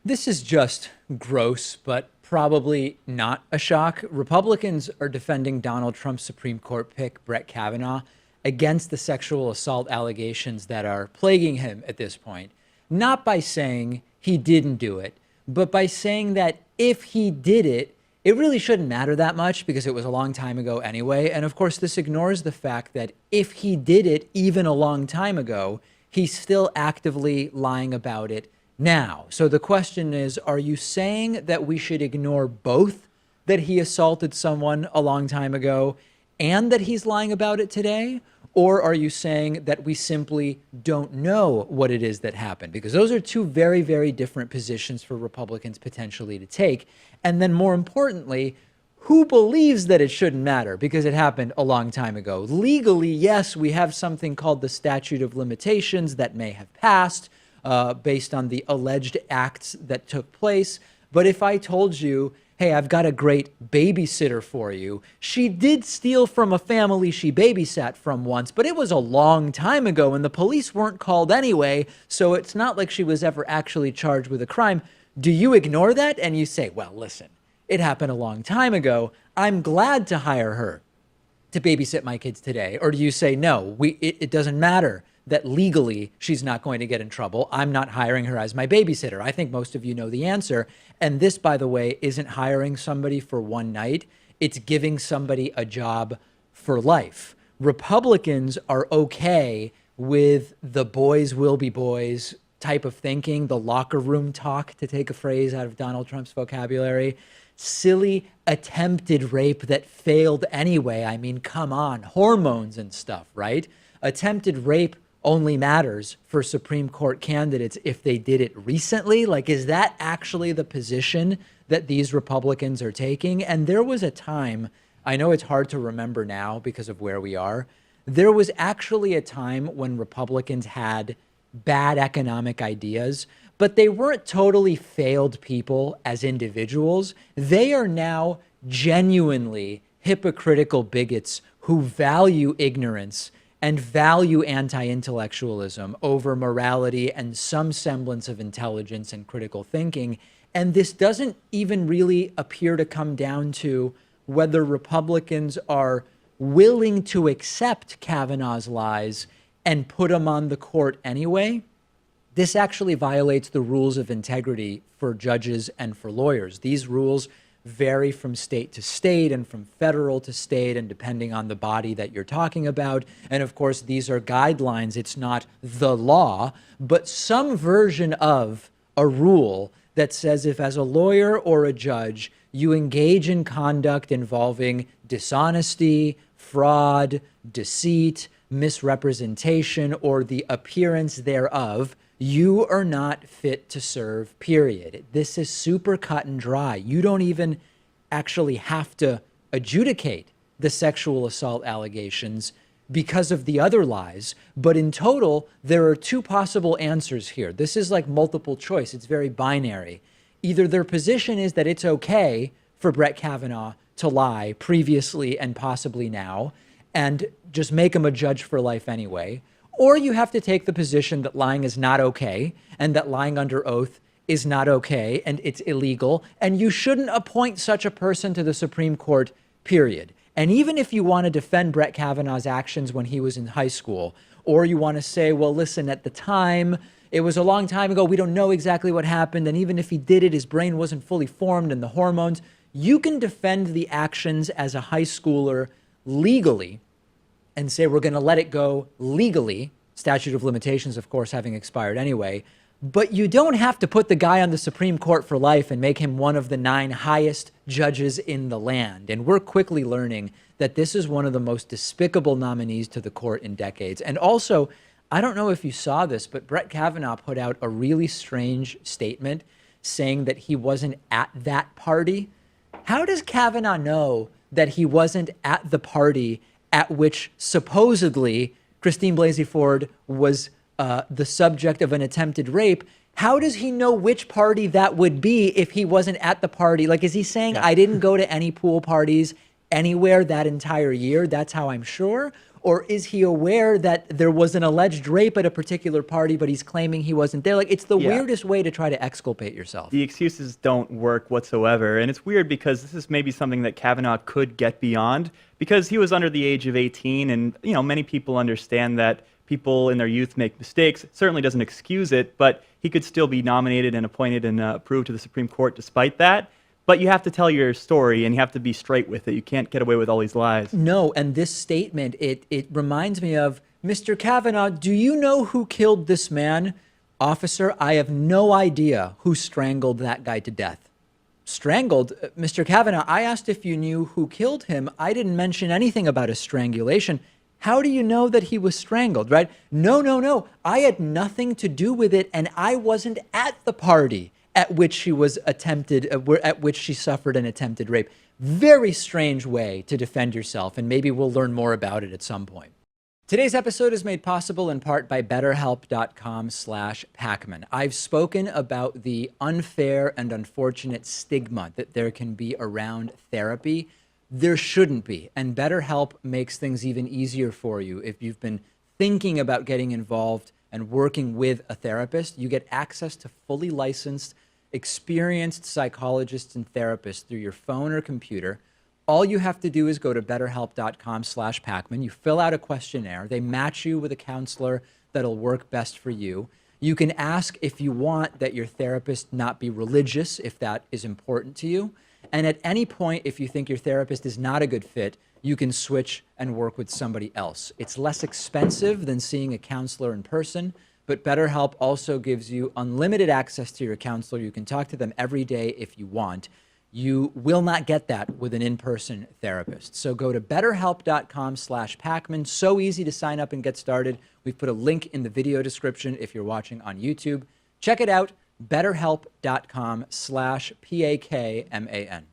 This is just gross, but probably not a shock. Republicans are defending Donald Trump's Supreme Court pick, Brett Kavanaugh, against the sexual assault allegations that are plaguing him at this point, not by saying he didn't do it, but by saying that if he did it, it really shouldn't matter that much because it was a long time ago anyway. And of course, this ignores the fact that if he did it even a long time ago, he's still actively lying about it now. So the question is, are you saying that we should ignore both that he assaulted someone a long time ago and that he's lying about it today? Or are you saying that we simply don't know what it is that happened? Because those are two very, very different positions for Republicans potentially to take. And then more importantly, who believes that it shouldn't matter because it happened a long time ago? Legally, yes, we have something called the statute of limitations that may have passed based on the alleged acts that took place. But if I told you, hey, I've got a great babysitter for you. She did steal from a family she babysat from once, but it was a long time ago and the police weren't called anyway, so it's not like she was ever actually charged with a crime. Do you ignore that and you say, well, listen, it happened a long time ago. I'm glad to hire her to babysit my kids today? Or do you say, no, it doesn't matter that legally she's not going to get in trouble. I'm not hiring her as my babysitter. I think most of you know the answer. And this, by the way, isn't hiring somebody for one night. It's giving somebody a job for life. Republicans are okay with the boys will be boys type of thinking, the locker room talk, to take a phrase out of Donald Trump's vocabulary. Silly attempted rape that failed anyway. I mean, come on, hormones and stuff, right? Attempted rape only matters for Supreme Court candidates if they did it recently. Like, is that actually the position that these Republicans are taking? And there was a time, I know it's hard to remember now because of where we are, there was actually a time when Republicans had bad economic ideas, but they weren't totally failed people as individuals. They are now genuinely hypocritical bigots who value ignorance and value anti-intellectualism over morality and some semblance of intelligence and critical thinking. And this doesn't even really appear to come down to whether Republicans are willing to accept Kavanaugh's lies and put him on the court anyway. This actually violates the rules of integrity for judges and for lawyers. These rules vary from state to state and from federal to state and depending on the body that you're talking about. And of course, these are guidelines. It's not the law, but some version of a rule that says if as a lawyer or a judge, you engage in conduct involving dishonesty, fraud, deceit, misrepresentation, or the appearance thereof, you are not fit to serve, period. This is super cut and dry. You don't even actually have to adjudicate the sexual assault allegations because of the other lies. But in total, there are two possible answers here. This is like multiple choice. It's very binary. Either their position is that it's okay for Brett Kavanaugh to lie previously and possibly now, and just make him a judge for life anyway. Or you have to take the position that lying is not okay and that lying under oath is not okay and it's illegal and you shouldn't appoint such a person to the Supreme Court, period. And even if you want to defend Brett Kavanaugh's actions when he was in high school, or you want to say, well, listen, at the time, it was a long time ago, we don't know exactly what happened, and even if he did it, his brain wasn't fully formed and the hormones, you can defend the actions as a high schooler legally and say we're going to let it go legally, statute of limitations, of course, having expired anyway, but you don't have to put the guy on the Supreme Court for life and make him one of the 9 highest judges in the land. And we're quickly learning that this is one of the most despicable nominees to the court in decades. And also, I don't know if you saw this, but Brett Kavanaugh put out a really strange statement saying that he wasn't at that party. How does Kavanaugh know that he wasn't at the party at which supposedly Christine Blasey Ford was the subject of an attempted rape? How does he know which party that would be if he wasn't at the party? Like, is he saying, I didn't go to any pool parties anywhere that entire year? That's how I'm sure. Or is he aware that there was an alleged rape at a particular party, but he's claiming he wasn't there? Like, it's the weirdest way to try to exculpate yourself. The excuses don't work whatsoever. And it's weird because this is maybe something that Kavanaugh could get beyond because he was under the age of 18. And, many people understand that people in their youth make mistakes. It certainly doesn't excuse it, but he could still be nominated and appointed and approved to the Supreme Court despite that. But you have to tell your story and you have to be straight with it. You can't get away with all these lies. No, and this statement, it reminds me of, Mr. Kavanaugh, do you know who killed this man? Officer, I have no idea who strangled that guy to death. Strangled? Mr. Kavanaugh, I asked if you knew who killed him. I didn't mention anything about a strangulation. How do you know that he was strangled, right? No. I had nothing to do with it, and I wasn't at the party at which she was at which she suffered an attempted rape. Very strange way to defend yourself, and maybe we'll learn more about it at some point. Today's episode is made possible in part by BetterHelp.com/Pakman. I've spoken about the unfair and unfortunate stigma that there can be around therapy. There shouldn't be, and BetterHelp makes things even easier for you. If you've been thinking about getting involved and working with a therapist, you get access to fully licensed, experienced psychologists and therapists through your phone or computer. All you have to do is go to BetterHelp.com/Pakman. You fill out a questionnaire. They match you with a counselor that'll work best for you. You can ask if you want that your therapist not be religious, if that is important to you. And at any point, if you think your therapist is not a good fit, you can switch and work with somebody else. It's less expensive than seeing a counselor in person, but BetterHelp also gives you unlimited access to your counselor. You can talk to them every day if you want. You will not get that with an in-person therapist. So go to BetterHelp.com/Pakman. So easy to sign up and get started. We've put a link in the video description if you're watching on YouTube. Check it out, BetterHelp.com/PAKMAN.